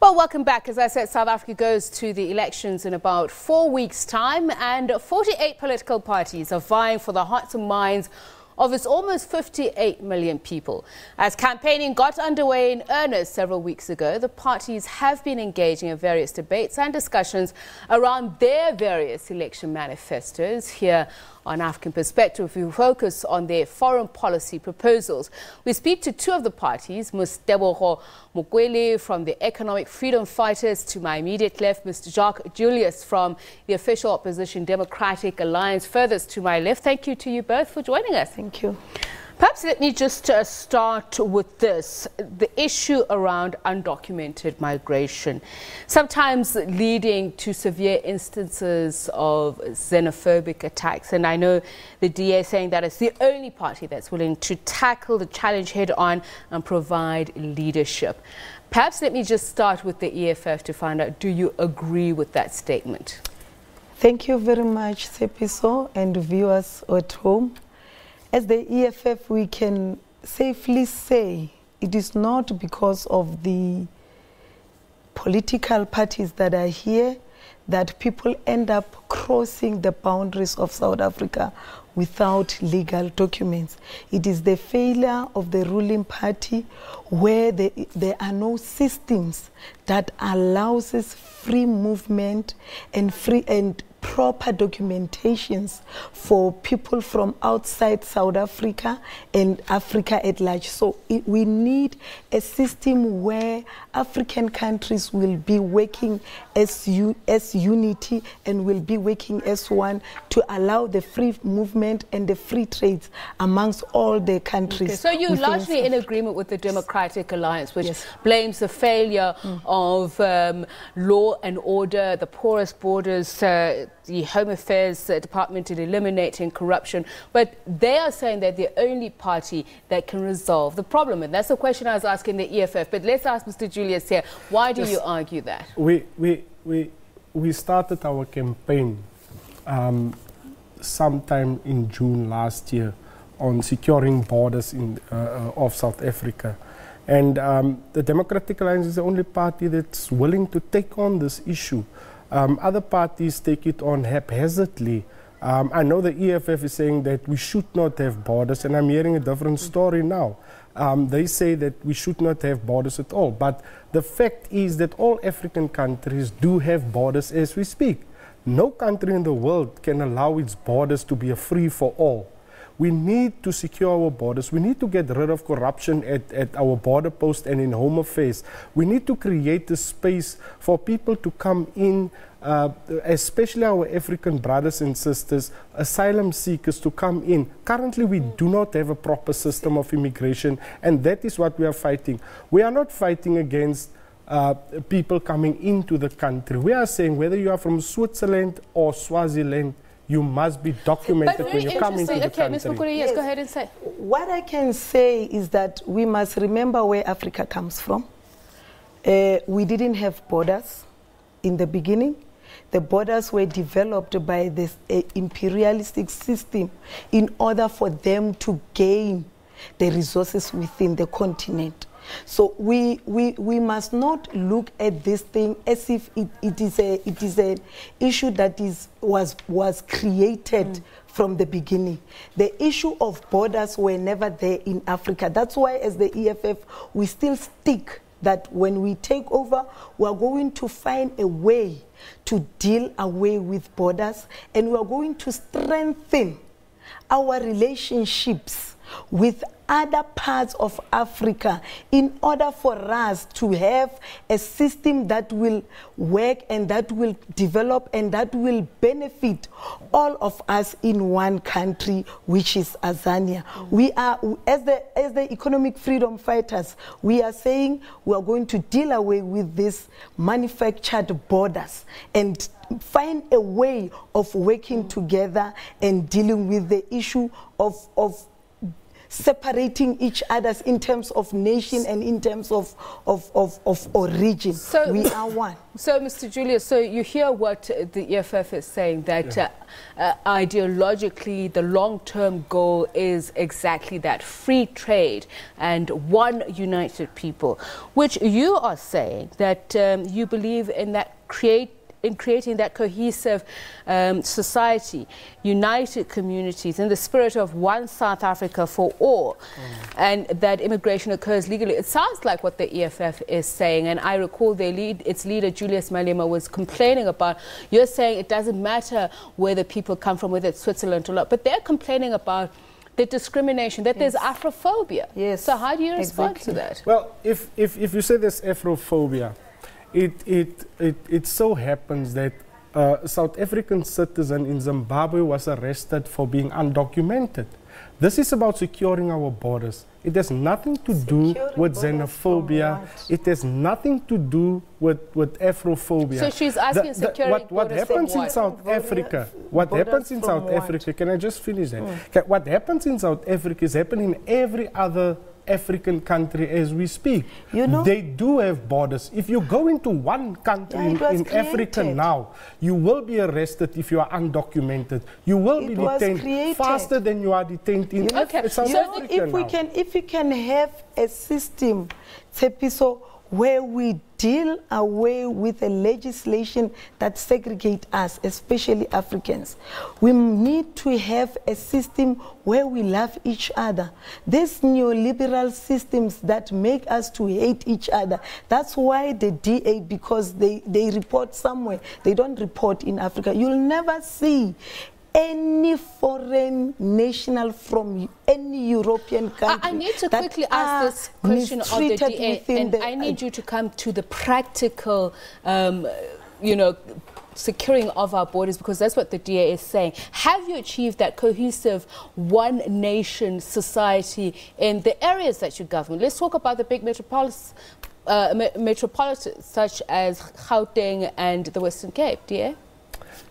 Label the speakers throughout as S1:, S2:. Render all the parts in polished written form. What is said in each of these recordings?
S1: Well, welcome back. As I said, South Africa goes to the elections in about 4 weeks' time, and 48 political parties are vying for the hearts and minds of its almost 58 million people. As campaigning got underway in earnest several weeks ago, the parties have been engaging in various debates and discussions around their various election manifestos. Here on African Perspective, we focus on their foreign policy proposals. We speak to two of the parties, Ms. Tebogo Mokwele from the Economic Freedom Fighters, to my immediate left, Mr. Jacques Julius from the official opposition Democratic Alliance, furthest to my left. Thank you to you both for joining us.
S2: Thank you.
S1: Perhaps let me just start with this, the issue around undocumented migration, sometimes leading to severe instances of xenophobic attacks. And I know the DA saying that it's the only party that's willing to tackle the challenge head on and provide leadership. Perhaps let me just start with the EFF to find out, do you agree with that statement?
S2: Thank you very much, Sepiso and viewers at home. As the EFF, we can safely say it is not because of the political parties that are here that people end up crossing the boundaries of South Africa without legal documents. It is the failure of the ruling party where there are no systems that allows us free movement and proper documentations for people from outside South Africa and Africa at large. So we need a system where African countries will be working as unity and will be working as one to allow the free movement and the free trades amongst all the countries. Okay.
S1: So you're largely in agreement with the Democratic Alliance, which blames the failure of law and order, the porous borders, the Home Affairs Department in eliminating corruption, but they are saying that they're the only party that can resolve the problem. And that's the question I was asking the EFF. But let's ask Mr. Julius here. Why do you argue that?
S3: We started our campaign sometime in June last year on securing borders of South Africa. And the Democratic Alliance is the only party that's willing to take on this issue. Other parties take it on haphazardly. I know the EFF is saying that we should not have borders, and I'm hearing a different story now. They say that we should not have borders at all. But the fact is that all African countries do have borders as we speak. No country in the world can allow its borders to be a free-for-all. We need to secure our borders. We need to get rid of corruption at our border post and in Home Affairs. We need to create a space for people to come in, especially our African brothers and sisters, asylum seekers to come in. Currently, we do not have a proper system of immigration, and that is what we are fighting. We are not fighting against people coming into the country. We are saying whether you are from Switzerland or Swaziland, you must be documented when you come into the country.
S1: Ms. Mokwele, yes, go ahead and say.
S2: What I can say is that we must remember where Africa comes from. We didn't have borders in the beginning. The borders were developed by this imperialistic system in order for them to gain the resources within the continent. So we must not look at this thing as if it is an issue that was created from the beginning. The issue of borders were never there in Africa. That's why, as the EFF, we still stick that when we take over, we are going to find a way to deal away with borders, and we are going to strengthen our relationships with other parts of Africa in order for us to have a system that will work and that will develop and that will benefit all of us in one country, which is Azania. We are, as the economic freedom fighters, we are saying we are going to deal away with these manufactured borders and find a way of working together and dealing with the issue of separating each other in terms of nation and in terms of origin. So, we are one.
S1: So, Mr. Julius, so you hear what the EFF is saying, that ideologically the long-term goal is exactly that, free trade and one united people, which you are saying that you believe in that creating that cohesive society, united communities in the spirit of one South Africa for all, and that immigration occurs legally. It sounds like what the EFF is saying, and I recall its leader Julius Malema was complaining about, you're saying it doesn't matter where the people come from, whether it's Switzerland or not, but they're complaining about the discrimination, that there's Afrophobia.
S2: Yes.
S1: So how do you respond to that?
S3: Well, if you say there's Afrophobia, it so happens that a South African citizen in Zimbabwe was arrested for being undocumented. This is about securing our borders. It has nothing to do with xenophobia. It has nothing to do with Afrophobia.
S1: So she's asking securing
S3: what happens in South Africa? What happens in South Africa? Can I just finish that? Okay, what happens in South Africa is happening in every other African country as we speak. You know, they do have borders. If you go into one country in Africa now, you will be arrested if you are undocumented. You will be detained faster than you are detained in South Africa
S2: if we can have a system, Tsepiso, where we deal away with a legislation that segregate us, especially Africans. We need to have a system where we love each other. These neoliberal systems that make us to hate each other, that's why the DA, because they report somewhere, they don't report in Africa. You'll never see any foreign national from any European country.
S1: I need to quickly ask this question of the DA, and I need you to come to the practical, securing of our borders, because that's what the DA is saying. Have you achieved that cohesive one nation society in the areas that you govern? Let's talk about the big metropolises such as Gauteng and the Western Cape, DA.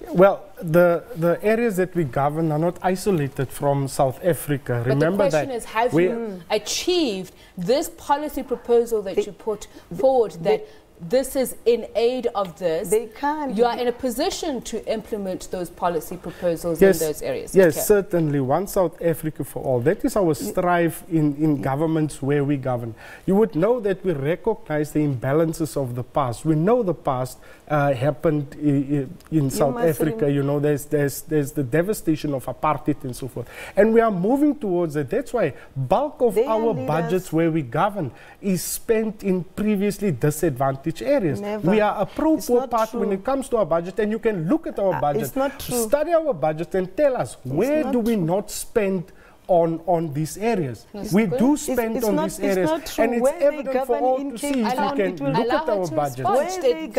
S3: Well, the areas that we govern are not isolated from South Africa.
S1: But remember the question is, have you achieved this policy proposal that you put forward, that this is in aid of this?
S2: They can't.
S1: You are in a position to implement those policy proposals in those areas.
S3: Yes, certainly. One South Africa for all. That is our strive in governments where we govern. You would know that we recognize the imbalances of the past. We know the past happened in South Africa. You know, there's the devastation of apartheid and so forth. And we are moving towards it. That's why bulk of our budgets where we govern is spent in previously disadvantaged areas.
S2: Never.
S3: We are a pro-poor party when it comes to our budget, and you can look at our budget,
S2: it's not true.
S3: Study our budget and tell us where do we not spend on these areas. We do spend on these areas, and it's evident for all to see if you can look at our budget.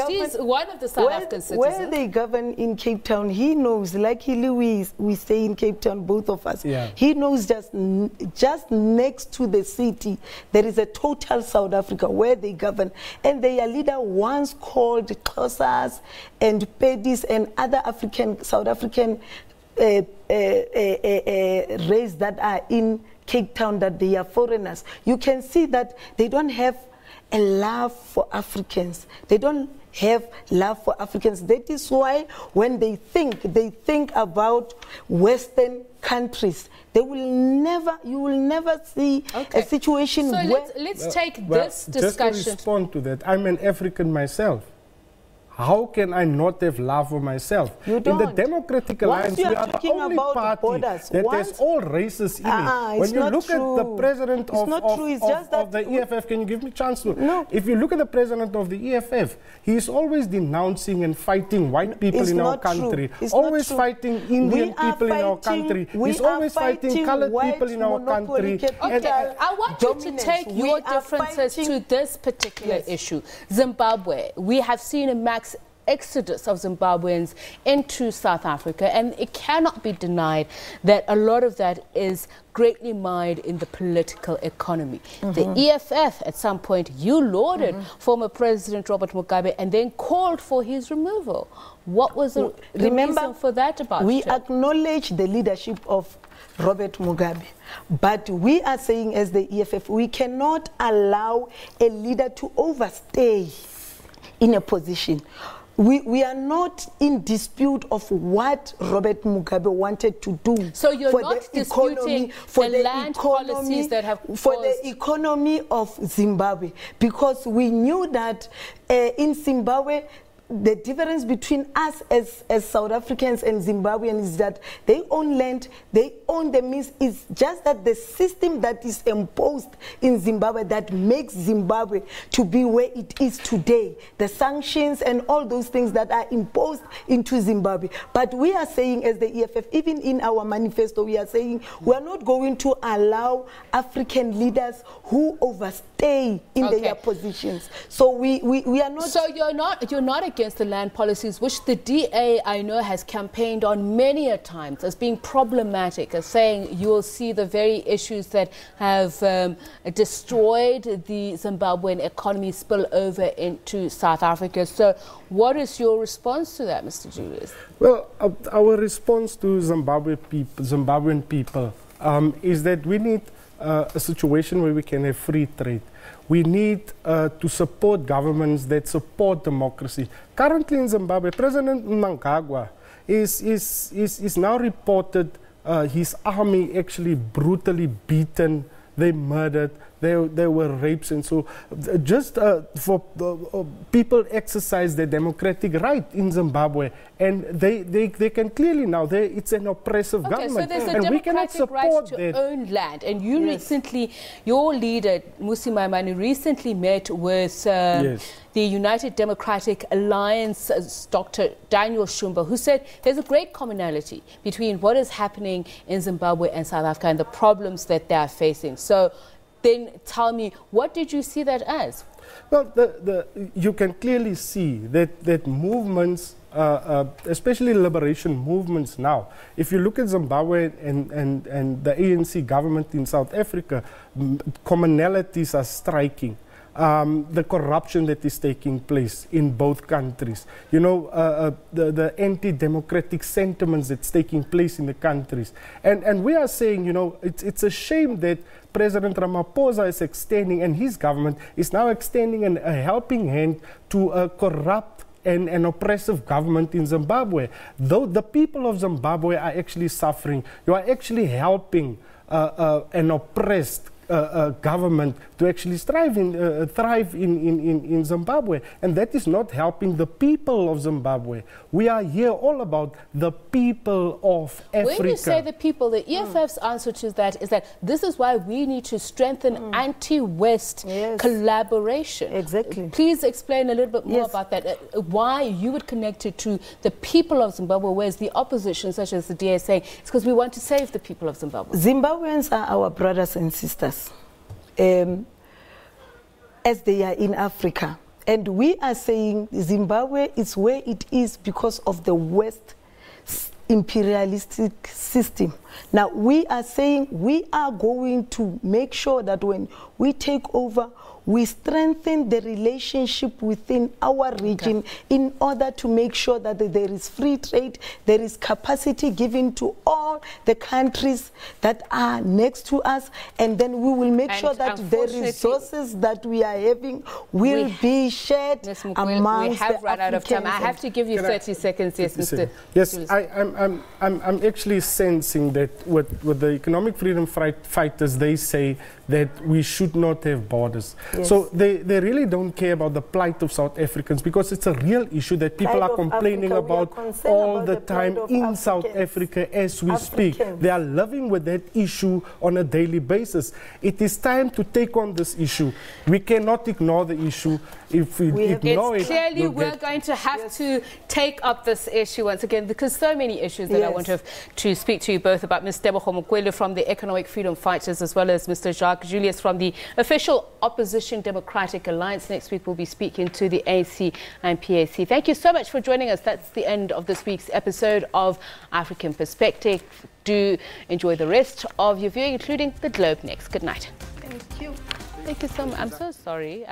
S1: She's one of the South African citizens.
S2: Where they govern in Cape Town, he knows, like Louis, we stay in Cape Town, both of us. Yeah. He knows just next to the city, there is a total South Africa where they govern. And their leader once called Xhosas and Pedis and other South African race that are in Cape Town, that they are foreigners. You can see that they don't have a love for Africans. They don't have love for Africans. That is why when they think about Western countries. You will never see a situation where...
S1: Let's take this discussion.
S3: Just to respond to that, I'm an African myself. How can I not have love for myself?
S2: You don't.
S3: In the Democratic Alliance, we are the only party that has all races in it. When you look at the president of the EFF, can you give me a chance to?
S2: No.
S3: If you look at the president of the EFF, he is always denouncing and fighting white people in our country. Always fighting Indian people in our country. He's always fighting colored people in our country.
S1: I want you to take your differences to this particular issue. Zimbabwe. We have seen a max exodus of Zimbabweans into South Africa, and it cannot be denied that a lot of that is greatly mired in the political economy. The EFF, at some point, you lauded former President Robert Mugabe and then called for his removal. What was the reason for that about?
S2: We acknowledge the leadership of Robert Mugabe. But we are saying as the EFF, we cannot allow a leader to overstay in a position. We are not in dispute of what Robert Mugabe wanted to do.
S1: So you're not disputing the land policies that have caused...
S2: For the economy of Zimbabwe, because we knew that in Zimbabwe, the difference between us as South Africans and Zimbabweans is that they own land, they own the means. It's just that the system that is imposed in Zimbabwe that makes Zimbabwe to be where it is today, the sanctions and all those things that are imposed into Zimbabwe. But we are saying as the EFF, even in our manifesto, we are saying we are not going to allow African leaders who overstay in their positions. So we are not...
S1: So you're not against the land policies, which the DA, I know, has campaigned on many a times as being problematic, as saying you will see the very issues that have destroyed the Zimbabwean economy spill over into South Africa. So what is your response to that, Mr. Julius?
S3: Well, our response to Zimbabwean people is that we need a situation where we can have free trade. We need to support governments that support democracy. Currently in Zimbabwe, President Mnangagwa is now reported his army actually brutally beaten, they murdered, there were rapes, and so just for people exercise their democratic right in Zimbabwe, and they can clearly now, it's an oppressive government.
S1: So there's a
S3: and
S1: democratic right to own land, and you recently, your leader, Mmusi Maimane, recently met with the United Democratic Alliance, Dr. Daniel Shumba, who said there's a great commonality between what is happening in Zimbabwe and South Africa and the problems that they are facing. So then tell me, what did you see that as?
S3: Well, you can clearly see that movements, especially liberation movements now, if you look at Zimbabwe and the ANC government in South Africa, commonalities are striking. The corruption that is taking place in both countries, you know, the anti-democratic sentiments that's taking place in the countries. And we are saying, you know, it's a shame that President Ramaphosa is extending, and his government is now extending a helping hand to a corrupt and an oppressive government in Zimbabwe. Though the people of Zimbabwe are actually suffering, you are actually helping an oppressed government to actually thrive in Zimbabwe, and that is not helping the people of Zimbabwe. We are here all about the people of Africa.
S1: When you say the people, the EFF's answer to that is that this is why we need to strengthen anti-West collaboration.
S2: Exactly.
S1: Please explain a little bit more about that. Why you would connect it to the people of Zimbabwe, whereas the opposition, such as the DA, saying it's because we want to save the people of Zimbabwe.
S2: Zimbabweans are our brothers and sisters, as they are in Africa. And we are saying Zimbabwe is where it is because of the West imperialistic system. Now, we are saying we are going to make sure that when we take over, we strengthen the relationship within our region in order to make sure that there is free trade, there is capacity given to all the countries that are next to us, and then we will make sure that the resources that we are having will be shared amongst
S1: we have run out of time. I have to give you 30 seconds. Yes, Mr.
S3: Yes, I'm actually sensing that with the economic freedom fighters, they say that we should not have borders. Yes. So they really don't care about the plight of South Africans, because it's a real issue that people are complaining about all the time in South Africa as we speak. They are living with that issue on a daily basis. It is time to take on this issue. We cannot ignore the issue. If we ignore it,
S1: clearly we're going to have to take up this issue once again, because so many issues that I want to speak to you both about. Ms. Tebogo Mokwele from the Economic Freedom Fighters, as well as Mr. Jacques Julius from the official Opposition Democratic Alliance. Next week we'll be speaking to the ANC and PAC. Thank you so much for joining us. That's the end of this week's episode of African Perspective. Do enjoy the rest of your viewing, including The Globe next. Good night.
S2: Thank you.
S1: Thank you so much. I'm so sorry.